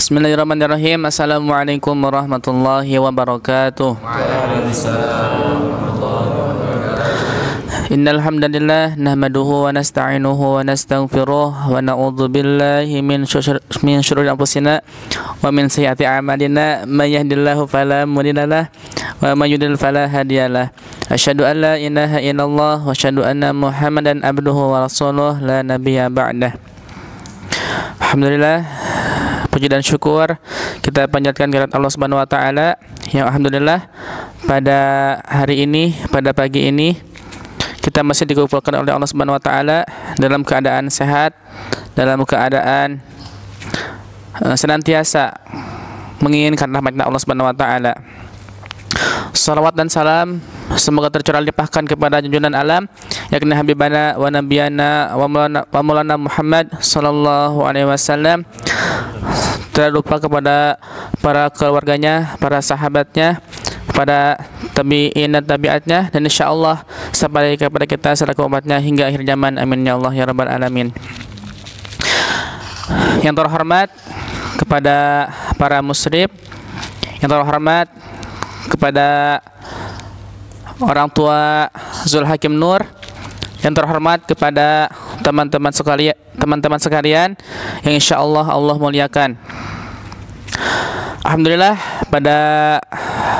Bismillahirrahmanirrahim. Assalamualaikum warahmatullahi wabarakatuh. Innal hamdalillah nahmaduhu wa nasta'inuhu wa nastaghfiruh wa na'udzu billahi min syururi anfusina wa min sayyiati a'malina may yahdihillahu fala mudhillalah wa may yudlil fala hadiyalah. Asyhadu an la ilaha illallah wa asyhadu anna Muhammadan abduhu wa rasuluh la nabiyya ba'dah. Alhamdulillah, puji dan syukur kita panjatkan kehadirat Allah Subhanahu wa taala yang alhamdulillah pada hari ini, pada pagi ini kita masih dikumpulkan oleh Allah Subhanahu wa taala dalam keadaan sehat, dalam keadaan senantiasa menginginkan rahmat Allah Subhanahu wa taala. Salawat dan salam semoga tercurah limpahkan kepada junjungan alam yakni habibana wa nabiyana wa maulana Muhammad sallallahu alaihi wasallam, tidak lupa kepada para keluarganya, para sahabatnya, pada tabi'in dan tabi'atnya, dan insyaallah sampai kepada kita selaku umatnya hingga akhir zaman. Amin ya Allah ya rabbal alamin. Yang terhormat kepada para musyrif, yang terhormat kepada orang tua Zul Hakim Nur, yang terhormat kepada teman-teman sekalian yang insyaallah Allah muliakan. Alhamdulillah, pada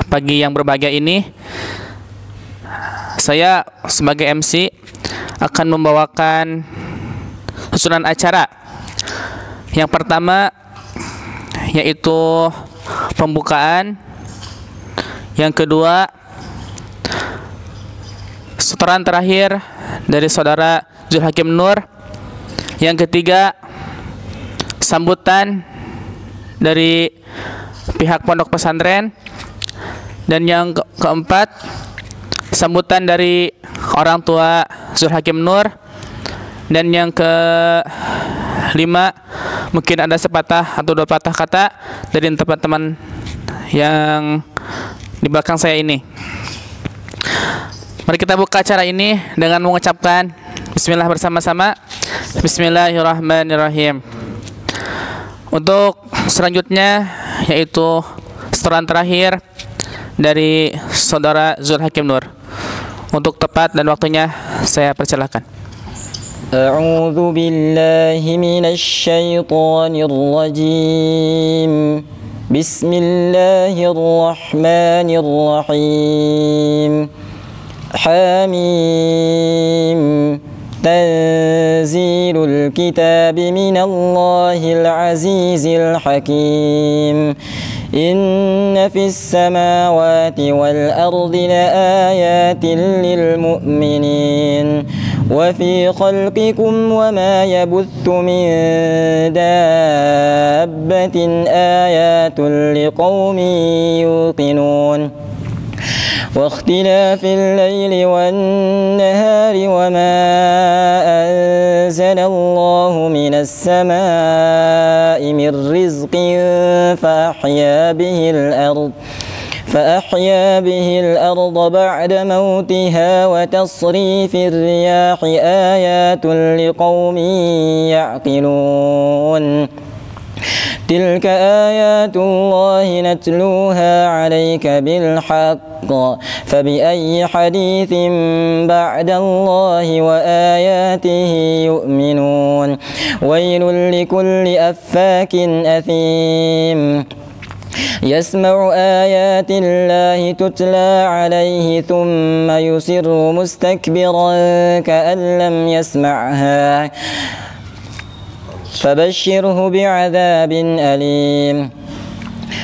pagi yang berbahagia ini saya sebagai MC akan membawakan susunan acara. Yang pertama yaitu pembukaan, yang kedua setoran terakhir dari saudara Zul Hakim Nur, yang ketiga sambutan dari pihak pondok pesantren, dan yang keempat sambutan dari orang tua Zul Hakim Nur, dan yang kelima mungkin ada sepatah atau dua patah kata dari teman-teman yang di belakang saya ini. Mari kita buka acara ini dengan mengucapkan bismillah bersama-sama. Bismillahirrahmanirrahim. Untuk selanjutnya yaitu setoran terakhir dari saudara Zul Hakim Nur. Untuk tepat dan waktunya saya persilakan. A'udzu billahi minasy syaithanir rajim. Bismillahirrahmanirrahim. Hamim. Tanzilul kitabi minallahil azizil hakim. Inna fis samawati wal ardi laayatin lil mu'minin wa fi khalqikum wa ma yabuthu min dabbatin ayatun liqaumin yuqinun. واختلاف الليل والنهار وما أنزل الله من السماء من رزق فأحيا به الأرض بعد موتها وتصريف الرياح آيات لقوم يعقلون. تلك آيات الله نتلوها عليك بالحق فبأي حديث بعد الله وآياته يؤمنون. ويل لكل أفاك أثيم يسمع آيات الله تتلى عليه ثم يصر مستكبرا كأن لم يسمعها فبشره بعذاب أليم.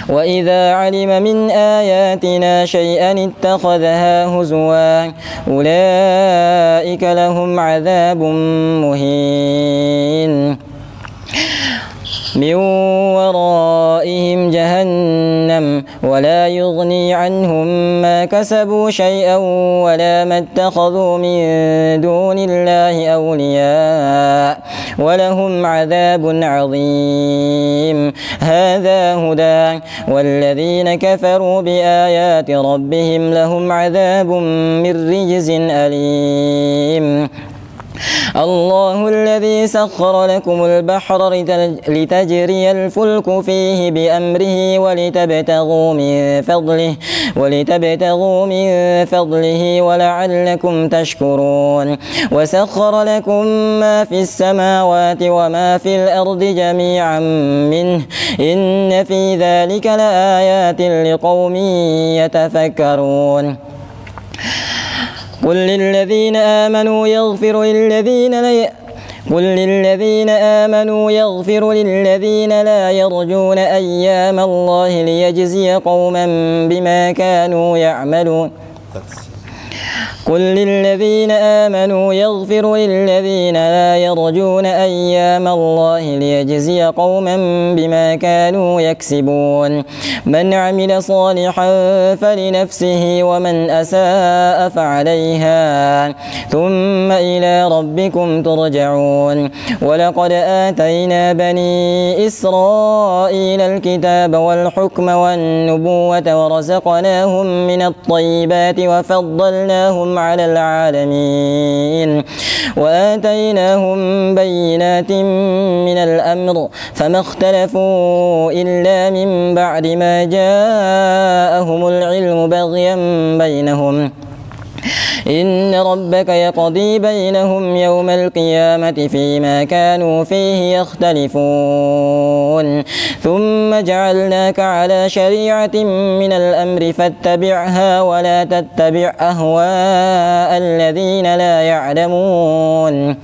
وإذا علم من آياتنا شيئا اتخذها هزوا أولئك لهم عذاب مهين. من ورائهم جهنم ولا يغني عنهم ما كسبوا شيئا ولا ما اتخذوا من دون الله أولياء ولهم عذاب عظيم. هذا هدى والذين كفروا بآيات ربهم لهم عذاب من رجز أليم. الله الذي سخر لكم البحر لتجري الفلك فيه بأمره ولتبتغوا من فضله ولعلكم تشكرون وسخر لكم ما في السماوات وما في الأرض جميعا منه إن في ذلك لآيات لقوم يتفكرون قل للذين آمنوا يغفروا للذين لا يرجون أيام الله ليجزي قوما بما كانوا يعملون قل للذين آمنوا يغفروا للذين لا يرجون أيام الله ليجزي قوما بما كانوا يكسبون من عمل صالحا فلنفسه ومن أساء فعليها ثم إلى ربكم ترجعون ولقد آتينا بني إسرائيل الكتاب والحكم والنبوة ورزقناهم من الطيبات وفضلناهم على العالمين وآتيناهم بينات من الأمر فما اختلفوا إلا من بعد ما جاءهم العلم بغيا بينهم إن ربك يقضي بينهم يوم القيامة فيما كانوا فيه يختلفون ثم جعلناك على شريعة من الأمر فاتبعها ولا تتبع أهواء الذين لا يعلمون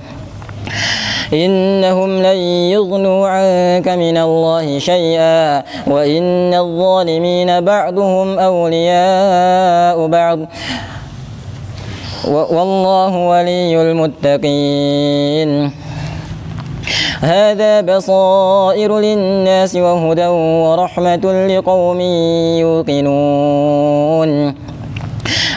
إنهم لن يغنوا عنك من الله شيئا وإن الظالمين بعضهم أولياء بعض والله ولي المتقين هذا بصائر للناس وهدى ورحمة لقوم يوقنون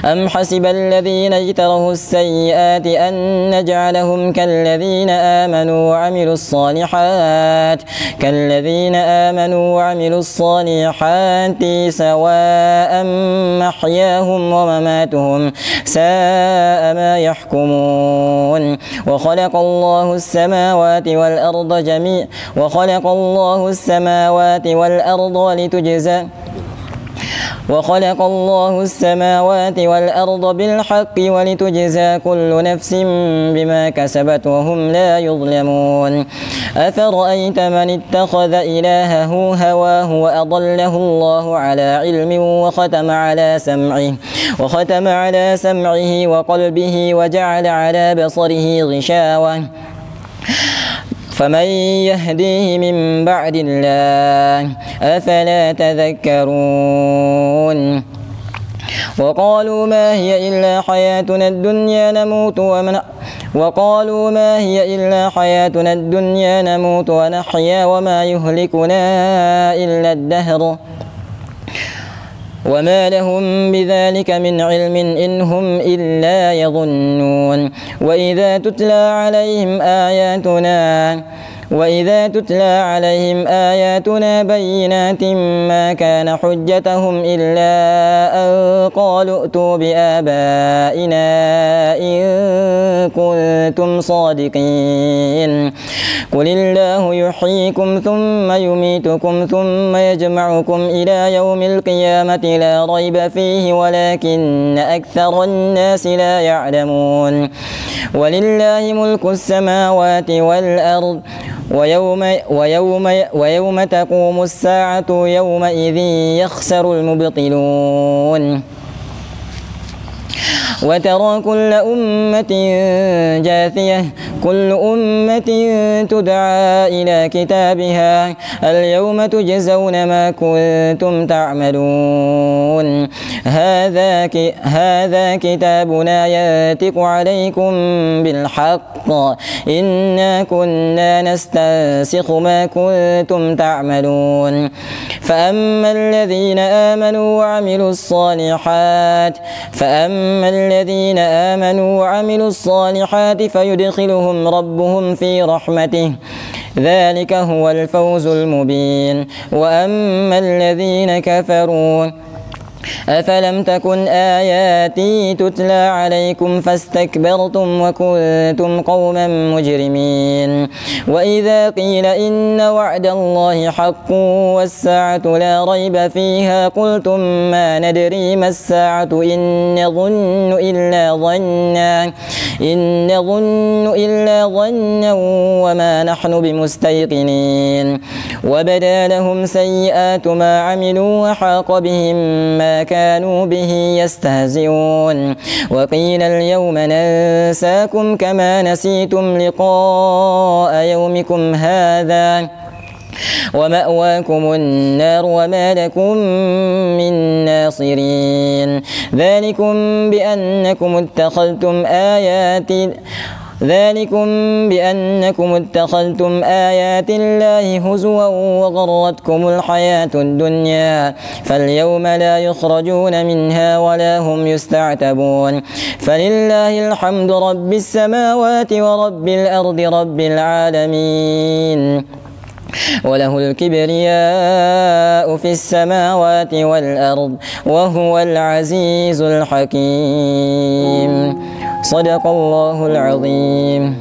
أم حسب الذين اجتروا السيئات أن نجعلهم كالذين آمنوا وعملوا الصالحات سواء محياهم ومماتهم ساء ما يحكمون وخلق الله السماوات والأرض بالحق ولتجزى كل نفس بما كسبت وهم لا يظلمون أفرأيت من اتخذ إلهه هواه وأضله الله على علم وختم على سمعه وقلبه وجعل على بصره غشاوة فمن يهديه من بعد الله أفلا تذكرون وقالوا ما هي إلا حياتنا الدنيا نموت ونحيا وما يهلكنا إلا الدهر وما لهم بذلك من علم إن هم إلا يظنون وإذا تتلى عليهم آياتنا بينات ما كان حجتهم إلا أن قالوا ائتوا بآبائنا إن كنتم صادقين قل الله يحييكم ثم يميتكم ثم يجمعكم إلى يوم القيامة لا ريب فيه ولكن أكثر الناس لا يعلمون ولله ملك السماوات والأرض ويوم تقوم الساعة يومئذ يخسر المبطلون وترى كل أمة جاثية كل أمة تدعى إلى كتابها اليوم تجزون ما كنتم تعملون هذا كتابنا ينطق عليكم بالحق إنا كنا نستنسخ ما كنتم تعملون فأما الذين آمنوا وعملوا الصالحات فيدخلهم ربهم في رحمته ذلك هو الفوز المبين وأما الذين كفروا أفلم تكن آياتي تتلى عليكم فاستكبرتم وكنتم قوما مجرمين وإذا قيل إن وعد الله حق والساعة لا ريب فيها قلتم ما ندري ما الساعة إن نظن إلا ظنا وما نحن بمستيقنين وبدا لهم سيئات ما عملوا وحاق بهم ما كانوا به يستهزئون وقيل اليوم ننساكم كما نسيتم لقاء يومكم هذا ومأواكم النار وما لكم من ناصرين ذلكم بأنكم اتخذتم آيات الله هزوا وغرتكم الحياة الدنيا فاليوم لا يخرجون منها ولا هم يستعتبون فلله الحمد رب السماوات ورب الأرض رب العالمين وله الكبرياء في السماوات والأرض وهو العزيز الحكيم صدق الله العظيم.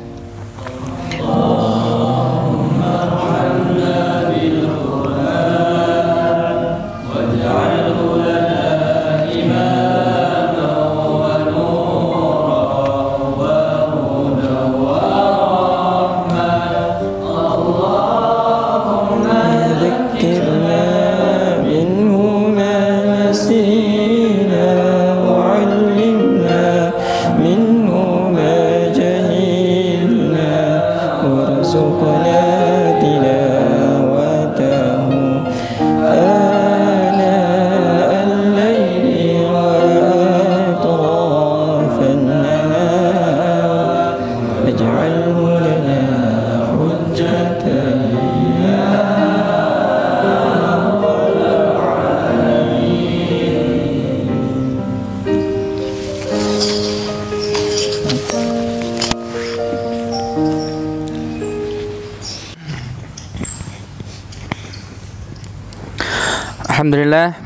Alhamdulillah,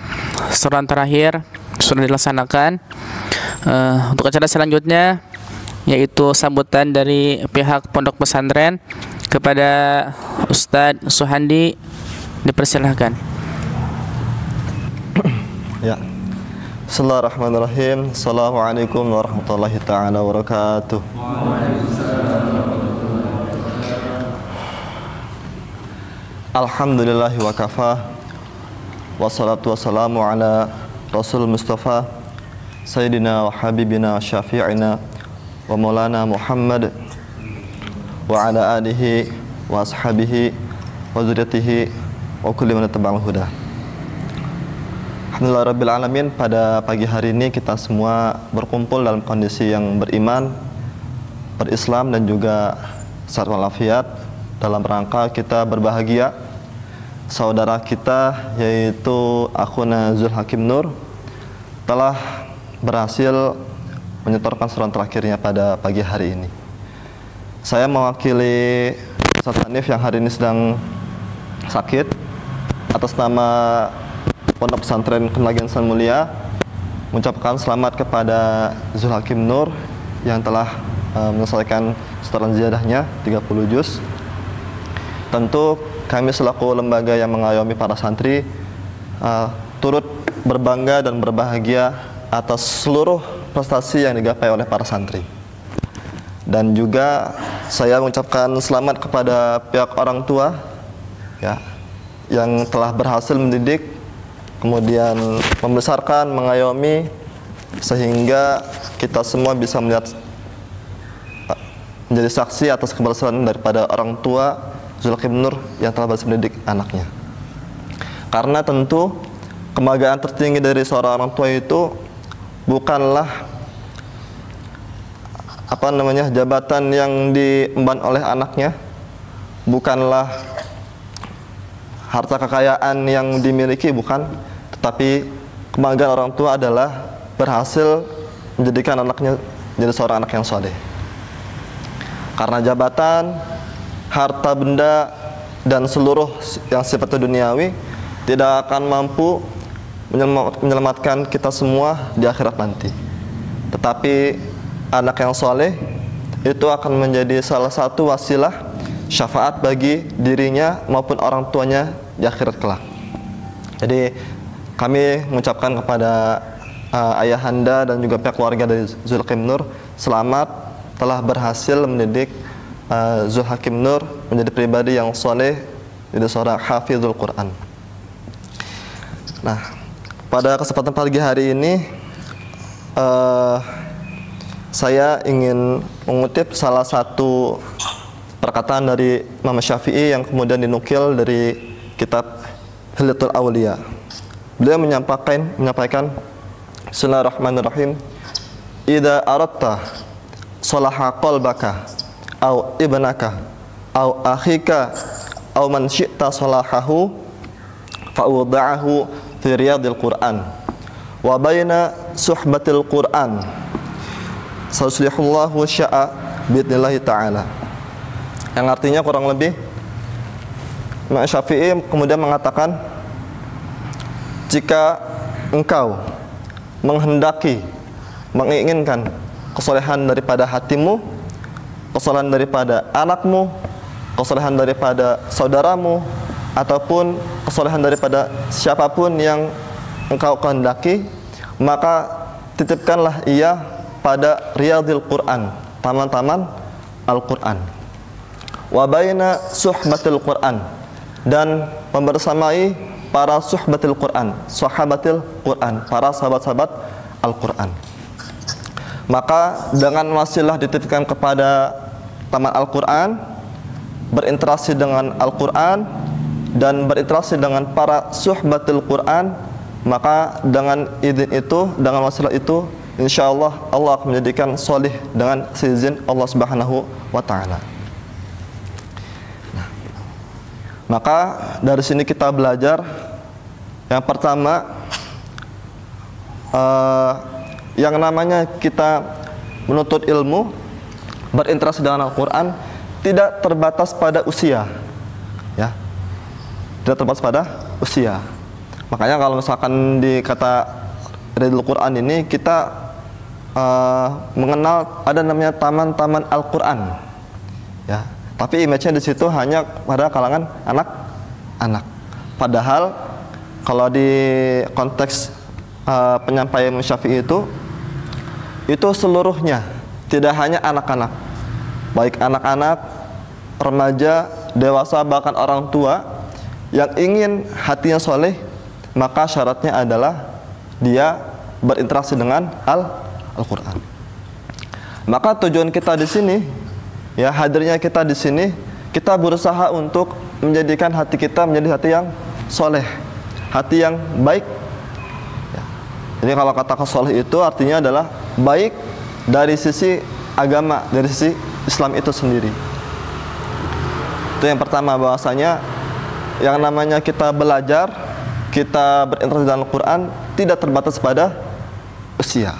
surat terakhir sudah dilaksanakan. Untuk acara selanjutnya yaitu sambutan dari pihak pondok pesantren kepada Ustadz Suhandi, dipersilahkan. Ya. Bismillahirrahmanirrahim. Assalamualaikum warahmatullahi taala wabarakatuh. Alhamdulillahi wa kafah. Wassalatu wassalamu ala Rasul Mustafa Sayyidina wa Habibina wa Syafi'ina wa Maulana Muhammad wa ala alihi wa ashabihi wa zuriyatihi wa kulli man taba'al huda. Alhamdulillah Rabbil Alamin, pada pagi hari ini kita semua berkumpul dalam kondisi yang beriman, berislam dan juga sehat walafiat dalam rangka kita berbahagia. Saudara kita yaitu akhuna Zul Hakim Nur telah berhasil menyetorkan surat terakhirnya pada pagi hari ini. Saya mewakili Ustaz Hanif yang hari ini sedang sakit, atas nama Pondok Pesantren Kenagian San Mulia mengucapkan selamat kepada Zul Hakim Nur yang telah menyelesaikan setoran ziyadahnya 30 juz. Tentu kami selaku lembaga yang mengayomi para santri turut berbangga dan berbahagia atas seluruh prestasi yang digapai oleh para santri. Dan juga saya mengucapkan selamat kepada pihak orang tua ya, yang telah berhasil mendidik, kemudian membesarkan, mengayomi, sehingga kita semua bisa melihat menjadi saksi atas keberhasilan daripada orang tua Zul Hakim Nur yang telah berhasil mendidik anaknya. Karena tentu kebanggaan tertinggi dari seorang orang tua itu bukanlah jabatan yang diemban oleh anaknya, bukanlah harta kekayaan yang dimiliki, bukan, tetapi kebanggaan orang tua adalah berhasil menjadikan anaknya menjadi seorang anak yang soleh. Karena jabatan, harta benda dan seluruh yang sifatnya duniawi tidak akan mampu menyelamatkan kita semua di akhirat nanti. Tetapi anak yang soleh itu akan menjadi salah satu wasilah syafaat bagi dirinya maupun orang tuanya di akhirat kelak. Jadi kami mengucapkan kepada ayahanda dan juga pihak keluarga dari Zulhakim Nur, selamat telah berhasil mendidik Zulhakim Nur menjadi pribadi yang soleh, menjadi seorang hafizul Quran. Nah, pada kesempatan pagi hari ini saya ingin mengutip salah satu perkataan dari Imam Syafi'i yang kemudian dinukil dari kitab Hilyatul Auliya. Beliau menyampaikan Bismillahirrahmanirrahim. Idza aradta salaha qalbaka au ibnaka au akhika au man syi'ta salahahu fa'udha'ahu fi riyadil Qur'an wa baina suhbatil Qur'an sauslihullahu sya'a bi'idnillahi ta'ala. Yang artinya kurang lebih Imam Syafi'i kemudian mengatakan, jika engkau menghendaki, menginginkan kesolehan daripada hatimu, kesolehan daripada anakmu, kesolehan daripada saudaramu, ataupun kesolehan daripada siapapun yang engkau kehendaki, maka titipkanlah ia pada riyadil Quran, taman-taman Al-Quran, wa baina suhbatil Quran, dan membersamai para suhbatil Quran, sahabatil Quran, para sahabat-sahabat Al-Quran. Maka dengan wasilah dititipkan kepada taman Al-Quran, berinteraksi dengan Al-Quran, dan berinteraksi dengan para suhbatil Quran, maka dengan izin itu, dengan wasilah itu, insyaallah Allah akan menjadikan solih dengan seizin Allah Subhanahu wa Ta'ala. Nah, maka dari sini kita belajar yang pertama, yang namanya kita menuntut ilmu, berinteraksi dengan Al-Quran, tidak terbatas pada usia, ya, tidak terbatas pada usia. Makanya kalau misalkan di kata Riyadul Quran ini kita mengenal ada namanya taman-taman Al-Quran, ya. Tapi image-nya di situ hanya pada kalangan anak-anak. Padahal kalau di konteks penyampaian Syafi'i itu seluruhnya, tidak hanya anak-anak, baik anak-anak, remaja, dewasa, bahkan orang tua yang ingin hatinya soleh, maka syaratnya adalah dia berinteraksi dengan Al-Quran. Maka tujuan kita di sini, ya, hadirnya kita di sini, kita berusaha untuk menjadikan hati kita menjadi hati yang soleh, hati yang baik. Ya. Jadi kalau kata soleh itu artinya adalah baik dari sisi agama, dari sisi Islam itu sendiri. Itu yang pertama, bahwasanya yang namanya kita belajar, kita berinteraksi dengan Al-Quran tidak terbatas pada usia.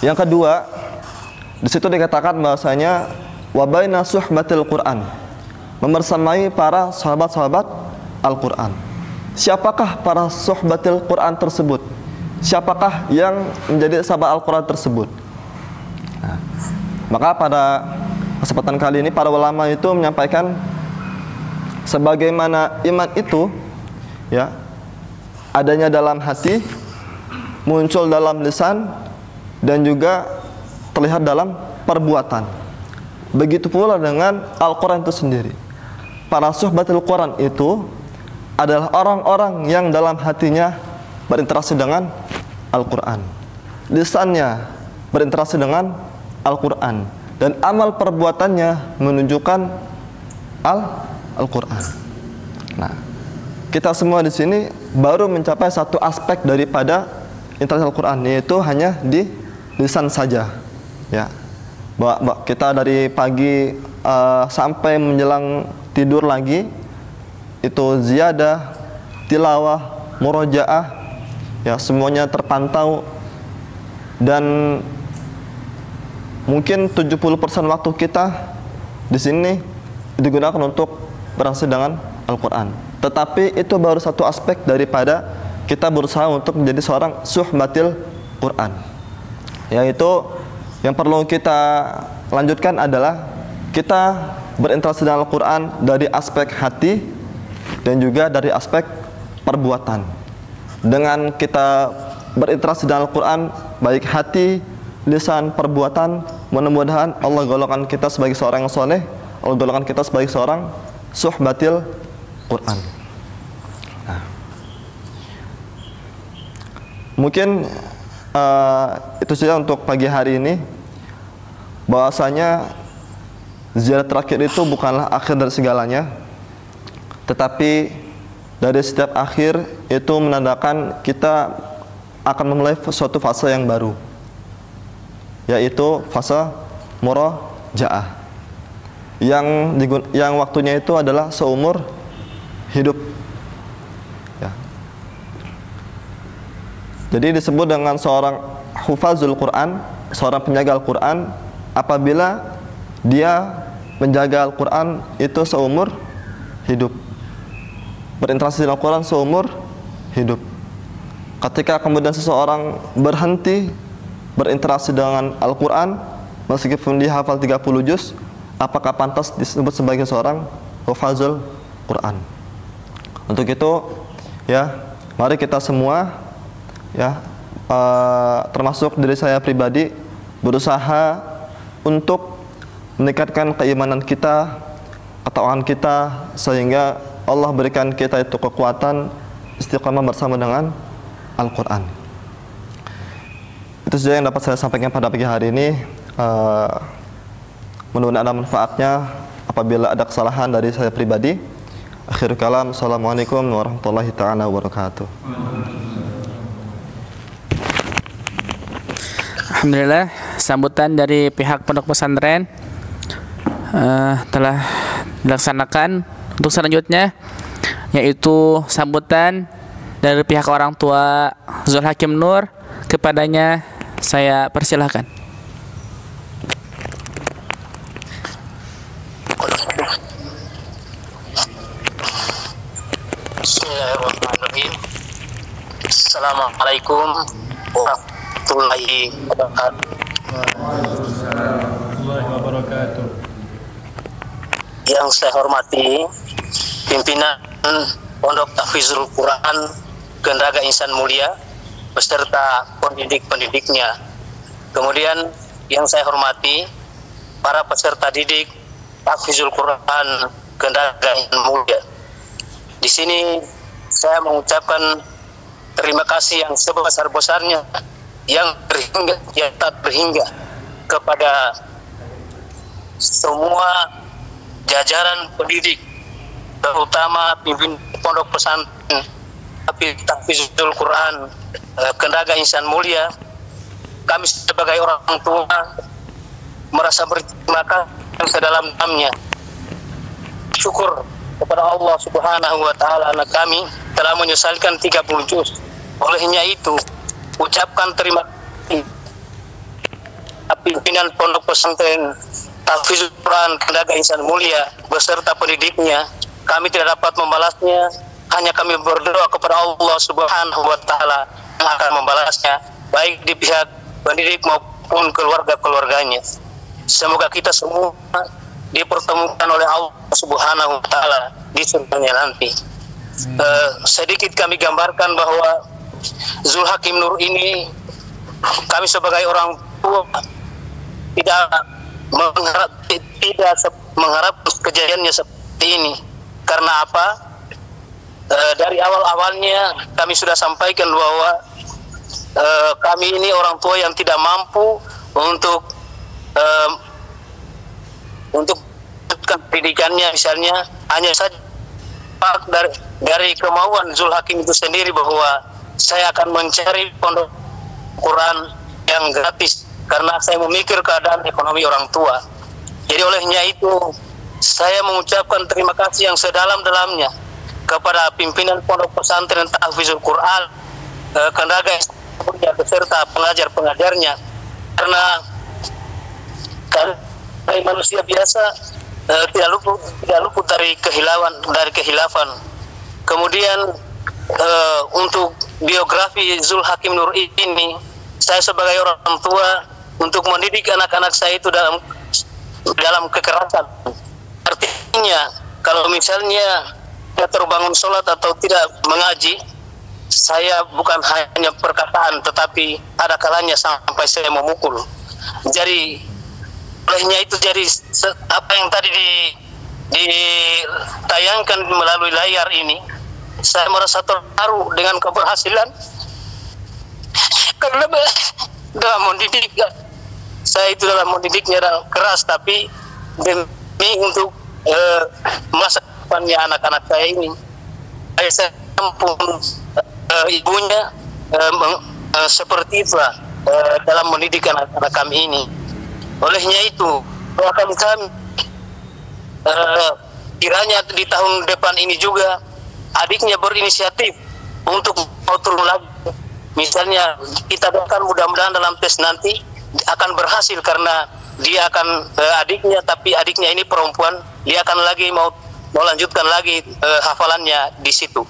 Yang kedua, di situ dikatakan bahwasanya wa baina suhbatil Quran, membersamai para sahabat-sahabat Al-Quran. Siapakah para suhbatil Quran tersebut? Siapakah yang menjadi sahabat Al-Quran tersebut? Nah, maka pada kesempatan kali ini para ulama itu menyampaikan sebagaimana iman itu, ya, adanya dalam hati, muncul dalam lisan, dan juga terlihat dalam perbuatan. Begitu pula dengan Al-Quran itu sendiri. Para suhbatul Quran itu adalah orang-orang yang dalam hatinya berinteraksi dengan Al-Quran, lisannya berinteraksi dengan Al-Quran, dan amal perbuatannya menunjukkan Al-Quran. Nah, kita semua di sini baru mencapai satu aspek daripada interaksi Al-Quran, yaitu hanya di lisan saja, ya. Bahwa kita dari pagi sampai menjelang tidur lagi itu ziyadah, tilawah, murojaah, ya, semuanya terpantau, dan mungkin 70% waktu kita di sini digunakan untuk berinteraksi dengan Al-Quran. Tetapi itu baru satu aspek daripada kita berusaha untuk menjadi seorang suhbatil Quran. Yaitu yang perlu kita lanjutkan adalah kita berinteraksi dengan Al-Quran dari aspek hati dan juga dari aspek perbuatan. Dengan kita berinteraksi dengan Al-Quran baik hati, lisan, perbuatan, mudah-mudahan Allah golongkan kita sebagai seorang yang soleh, Allah golongkan kita sebagai seorang suhbatil Quran. Nah, mungkin itu saja untuk pagi hari ini. Bahwasanya ziarah terakhir itu bukanlah akhir dari segalanya, tetapi dari setiap akhir itu menandakan kita akan memulai suatu fase yang baru, yaitu fase murojaah yang waktunya itu adalah seumur hidup ya. Jadi disebut dengan seorang hufazul Quran, seorang penjaga Al-Quran, apabila dia menjaga Al-Quran itu seumur hidup, berinteraksi dengan Al-Quran seumur hidup. Ketika kemudian seseorang berhenti berinteraksi dengan Al-Quran meskipun dia hafal 30 juz, apakah pantas disebut sebagai seorang hufazul Quran? Untuk itu ya, mari kita semua ya, termasuk diri saya pribadi, berusaha untuk meningkatkan keimanan kita, ketakwaan kita, sehingga Allah berikan kita itu kekuatan istiqamah bersama dengan Al-Quran. Itu saja yang dapat saya sampaikan pada pagi hari ini. Mudah-mudahan ada manfaatnya. Apabila ada kesalahan dari saya pribadi, akhir kalam, assalamualaikum warahmatullahi ta'ala wabarakatuh. Alhamdulillah, sambutan dari pihak pondok pesantren telah dilaksanakan. Untuk selanjutnya yaitu sambutan dari pihak orang tua Zul Hakim Nur, kepadanya saya persilahkan. Bismillahirrahmanirrahim. Assalamualaikum warahmatullahi wabarakatuh. Yang saya hormati pimpinan Pondok Tahfizul Quran Gendaga Insan Mulia beserta pendidik-pendidiknya. Kemudian yang saya hormati para peserta didik Tahfizul Quran Gendaga Insan Mulia. Di sini saya mengucapkan terima kasih yang sebesar-besarnya, yang tak terhingga kepada semua jajaran pendidik, terutama pimpin pondok pesantren Tahfizul Quran Gendaga Insan Mulia. Kami sebagai orang tua merasa berterima kasih sedalam-dalamnya. Syukur kepada Allah Subhanahu wa taala, anak kami telah menyelesaikan 30 juz. Olehnya itu, ucapkan terima kasih pimpinan pondok pesantren Tahfizul Quran Gendaga Insan Mulia beserta pendidiknya. Kami tidak dapat membalasnya, hanya kami berdoa kepada Allah Subhanahu wa taala yang akan membalasnya, baik di pihak pendidik maupun keluarga-keluarganya. Semoga kita semua dipertemukan oleh Allah Subhanahu wa taala di surganya nanti. Sedikit kami gambarkan bahwa Zul Hakim Nur ini, kami sebagai orang tua tidak mengharap kejadiannya seperti ini. Karena apa? Dari awal-awalnya kami sudah sampaikan bahwa kami ini orang tua yang tidak mampu untuk pendidikannya, misalnya hanya saja dari kemauan Zul Hakim itu sendiri bahwa saya akan mencari pondok Quran yang gratis karena saya memikir keadaan ekonomi orang tua. Jadi olehnya itu saya mengucapkan terima kasih yang sedalam-dalamnya kepada pimpinan pondok pesantren Tahfizul Quran Gendaga beserta pengajar-pengajarnya, karena manusia biasa tidak luput dari kehilafan. Kemudian untuk biografi Zul Hakim Nur ini, saya sebagai orang tua untuk mendidik anak-anak saya itu dalam kekerasan. Artinya kalau misalnya tidak terbangun sholat atau tidak mengaji, saya bukan hanya perkataan, tetapi ada kalanya sampai saya memukul. Jadi olehnya itu, jadi apa yang tadi ditayangkan melalui layar ini, saya merasa terharu dengan keberhasilan karena dalam mendidik, saya itu dalam mendidiknya keras, tapi demi untuk masa depannya anak-anak saya ini, saya pun ibunya seperti itulah dalam mendidik anak-anak kami ini. Olehnya itu doakan kami kiranya di tahun depan ini juga adiknya berinisiatif untuk mau turun lagi. Misalnya kita doakan mudah-mudahan dalam tes nanti akan berhasil, karena dia akan adiknya, tapi adiknya ini perempuan, dia akan lagi mau lanjutkan lagi hafalannya di situ.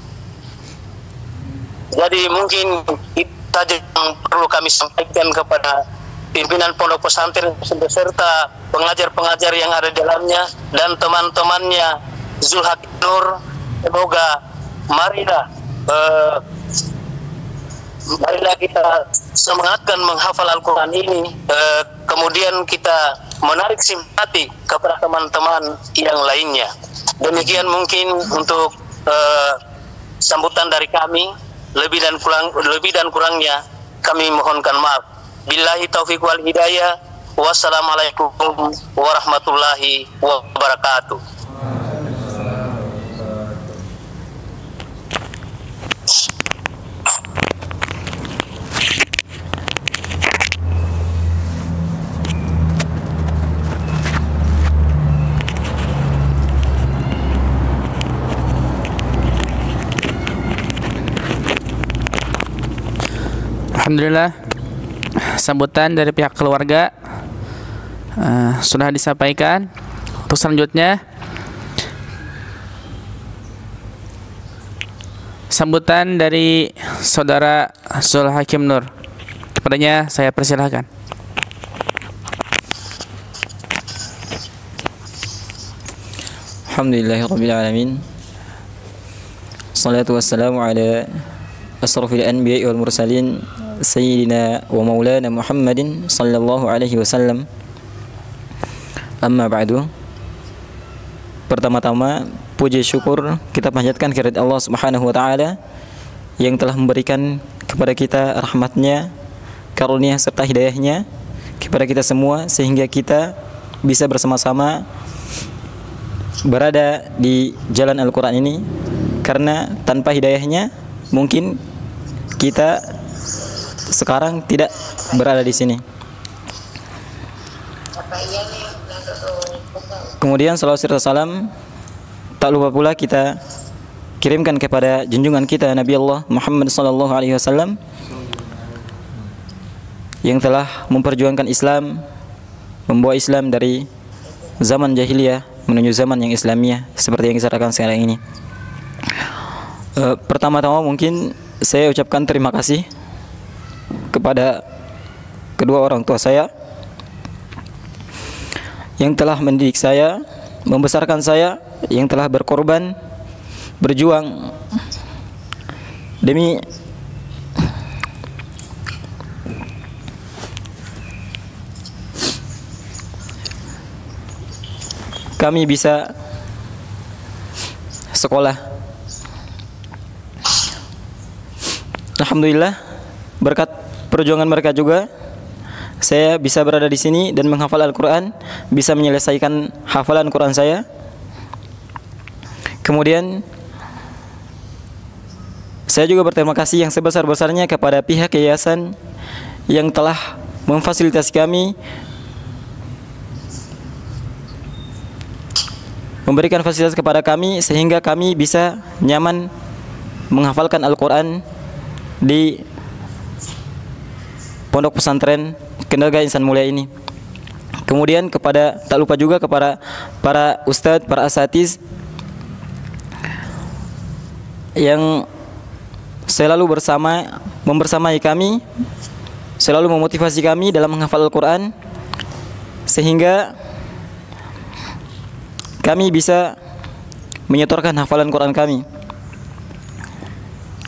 Jadi mungkin kita yang perlu kami sampaikan kepada pimpinan pondok pesantren beserta pengajar-pengajar yang ada di dalamnya dan teman-temannya Zul Hakim Nur, semoga marilah kita semangatkan menghafal Al-Quran ini, kemudian kita menarik simpati kepada teman-teman yang lainnya. Demikian mungkin untuk sambutan dari kami. Lebih dan kurangnya kami mohonkan maaf. Billahi taufiq wal hidayah. Wassalamualaikum warahmatullahi wabarakatuh. Alhamdulillah, sambutan dari pihak keluarga sudah disampaikan. Untuk selanjutnya, sambutan dari saudara Zul Hakim Nur. Kepadanya saya persilahkan. Alhamdulillahirabbil alamin. Salatu wassalamu ala asrafil anbiya'i wal mursalin Sayyidina wa maulana Muhammadin sallallahu alaihi wasallam. Amma ba'du. Pertama-tama puji syukur kita panjatkan kehadirat Allah Subhanahu wa taala yang telah memberikan kepada kita rahmatnya, karunia serta hidayahnya kepada kita semua, sehingga kita bisa bersama-sama berada di jalan Al-Quran ini. Karena tanpa hidayahnya mungkin kita sekarang tidak berada di sini. Kemudian salawat serta salam tak lupa pula kita kirimkan kepada junjungan kita Nabi Allah Muhammad sallallahu alaihi wasallam yang telah memperjuangkan Islam, membawa Islam dari zaman jahiliyah menuju zaman yang Islamiyah seperti yang kita rasakan sekarang ini. Pertama-tama mungkin saya ucapkan terima kasih kepada kedua orang tua saya yang telah mendidik saya, membesarkan saya, yang telah berkorban, berjuang demi kami bisa sekolah. Alhamdulillah, berkat perjuangan mereka juga saya bisa berada di sini dan menghafal Al-Quran, bisa menyelesaikan hafalan Quran saya. Kemudian saya juga berterima kasih yang sebesar-besarnya kepada pihak yayasan yang telah memfasilitasi kami, memberikan fasilitas kepada kami sehingga kami bisa nyaman menghafalkan Al-Quran di pondok pesantren Kendaga Insan Mulia ini. Kemudian tak lupa juga kepada para ustadz, para asatiz yang selalu membersamai kami, selalu memotivasi kami dalam menghafal Al-Quran, sehingga kami bisa menyetorkan hafalan Quran kami.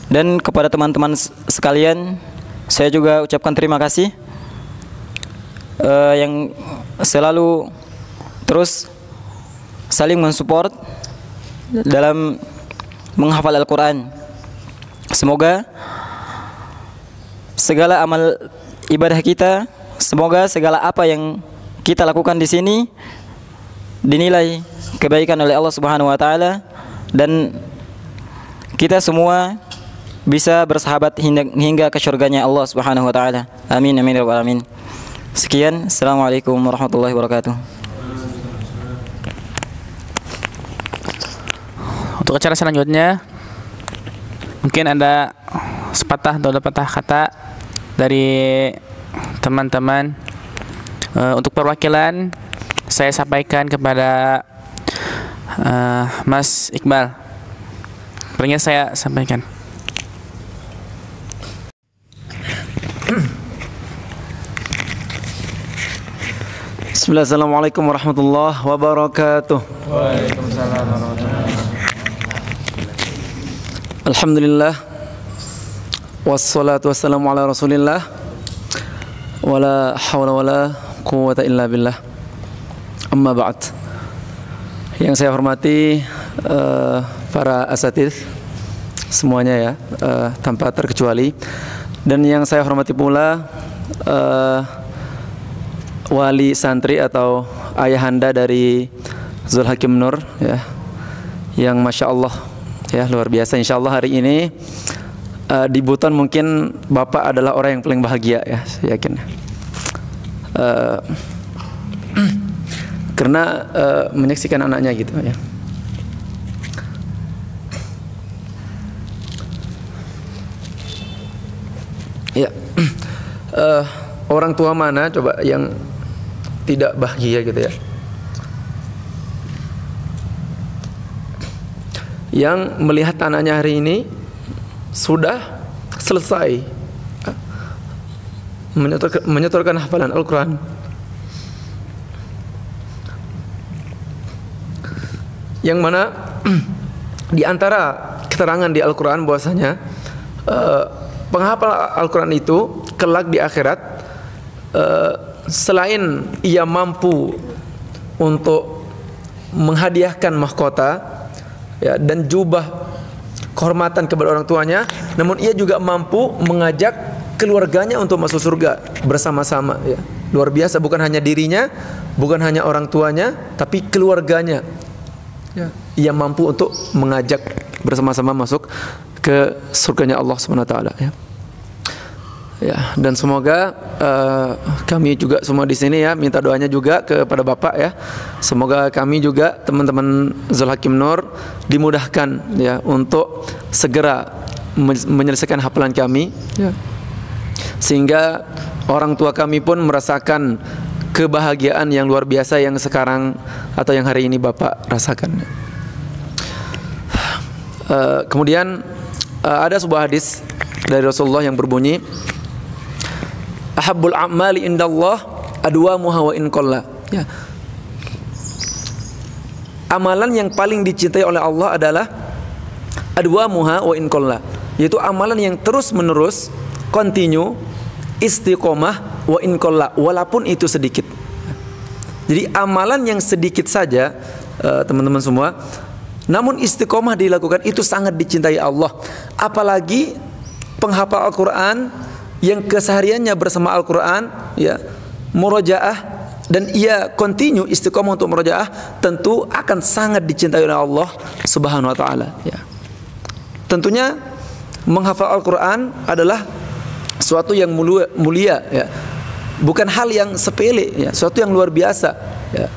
Dan kepada teman-teman sekalian, saya juga ucapkan terima kasih yang selalu terus saling mensupport dalam menghafal Al-Quran. Semoga segala amal ibadah kita, semoga segala apa yang kita lakukan di sini dinilai kebaikan oleh Allah Subhanahu wa taala, dan kita semua bisa bersahabat hingga ke surganya Allah Subhanahu wa taala. Amin amin ya rabbal alamin. Sekian, assalamualaikum warahmatullahi wabarakatuh. Untuk acara selanjutnya, mungkin ada sepatah atau dua patah kata dari teman-teman. Untuk perwakilan, saya sampaikan kepada Mas Iqbal. Paling saya sampaikan. Bismillah, assalamualaikum warahmatullahi wabarakatuh. Waalaikumsalam warahmatullahi wabarakatuh. Alhamdulillah, wassalatu wassalamu ala rasulillah, wala hawla wala quwwata illa billah. Amma ba'd. Yang saya hormati para asatidz semuanya ya, tanpa terkecuali, dan yang saya hormati pula wali santri atau ayahanda dari Zulhakim Nur ya, yang masya Allah ya, luar biasa. Insya Allah hari ini di Buton mungkin bapak adalah orang yang paling bahagia ya, saya yakin. Karena menyaksikan anaknya gitu ya. Ya, orang tua mana coba yang tidak bahagia gitu ya, yang melihat anaknya hari ini sudah selesai menyetorkan hafalan Al-Quran, yang mana di antara keterangan di Al-Quran bahwasanya penghafal Al-Quran itu kelak di akhirat, selain ia mampu untuk menghadiahkan mahkota ya, dan jubah kehormatan kepada orang tuanya, namun ia juga mampu mengajak keluarganya untuk masuk surga bersama-sama ya. Luar biasa, bukan hanya dirinya, bukan hanya orang tuanya, tapi keluarganya ya, ia mampu untuk mengajak bersama-sama masuk ke surganya Allah Subhanahu wa taala ya. Ya, dan semoga kami juga semua di sini ya, minta doanya juga kepada Bapak ya. Semoga kami juga teman-teman Zulhakim Nur dimudahkan ya untuk segera menyelesaikan hafalan kami ya, sehingga orang tua kami pun merasakan kebahagiaan yang luar biasa yang sekarang atau yang hari ini Bapak rasakan. Kemudian ada sebuah hadis dari Rasulullah yang berbunyi, ahabbul a'mali indallah adwamuha wa in qalla ya. Amalan yang paling dicintai oleh Allah adalah adwamuha wa in qalla, yaitu amalan yang terus menerus, continue, istiqomah, wa in qalla, walaupun itu sedikit. Jadi amalan yang sedikit saja teman-teman semua, namun istiqomah dilakukan, itu sangat dicintai Allah. Apalagi penghafal Al-Quran yang kesehariannya bersama Al-Quran ya, murojaah, dan ia continue istiqomah untuk murojaah, tentu akan sangat dicintai oleh Allah Subhanahu wa taala ya. Tentunya menghafal Al-Quran adalah suatu yang mulia ya, bukan hal yang sepele ya, suatu yang luar biasa ya.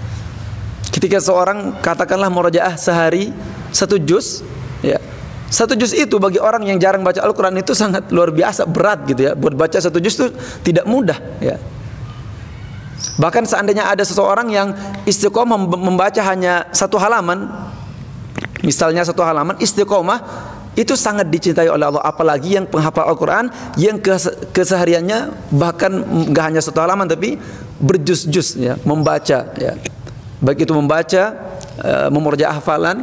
Ketika seorang katakanlah murojaah sehari 1 juz ya, 1 juz itu bagi orang yang jarang baca Al-Quran itu sangat luar biasa berat gitu ya. Buat baca 1 juz itu tidak mudah ya. Bahkan seandainya ada seseorang yang istiqomah membaca hanya 1 halaman, misalnya 1 halaman istiqomah, itu sangat dicintai oleh Allah. Apalagi yang penghafal Al-Quran yang kesehariannya bahkan nggak hanya satu halaman tapi berjus-jus ya, membaca ya. Baik itu membaca, memurja hafalan,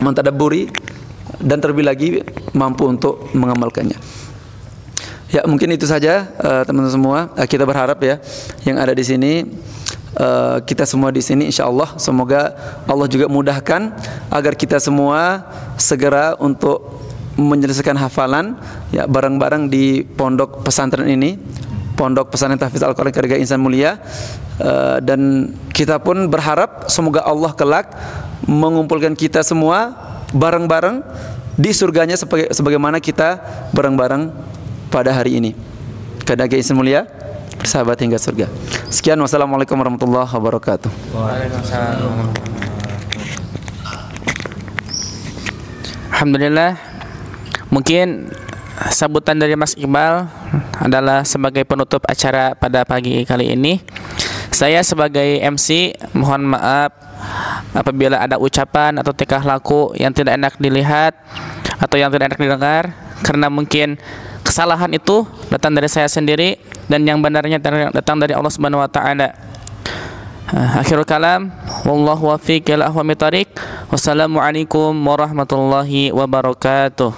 mentadabburi, dan terlebih lagi mampu untuk mengamalkannya. Ya, mungkin itu saja teman-teman semua. Kita berharap ya yang ada di sini, kita semua di sini insyaallah semoga Allah juga mudahkan agar kita semua segera untuk menyelesaikan hafalan ya bareng-bareng di pondok pesantren ini, Pondok Pesantren Tahfiz Al-Quran Karya Insan Mulia, dan kita pun berharap semoga Allah kelak mengumpulkan kita semua bareng-bareng di surganya sebagaimana kita bareng-bareng pada hari ini. Karya Insan Mulia, bersahabat hingga surga. Sekian, wassalamualaikum warahmatullahi wabarakatuh. Waalaikumsalam. Alhamdulillah. Mungkin sambutan dari Mas Iqbal adalah sebagai penutup acara pada pagi kali ini. Saya sebagai MC mohon maaf apabila ada ucapan atau tingkah laku yang tidak enak dilihat atau yang tidak enak didengar, karena mungkin kesalahan itu datang dari saya sendiri dan yang benarnya datang dari Allah Subhanahu wa taala. Akhirul kalam, wallahu wafiq ila ahwami thariq. Wassalamualaikum warahmatullahi wabarakatuh.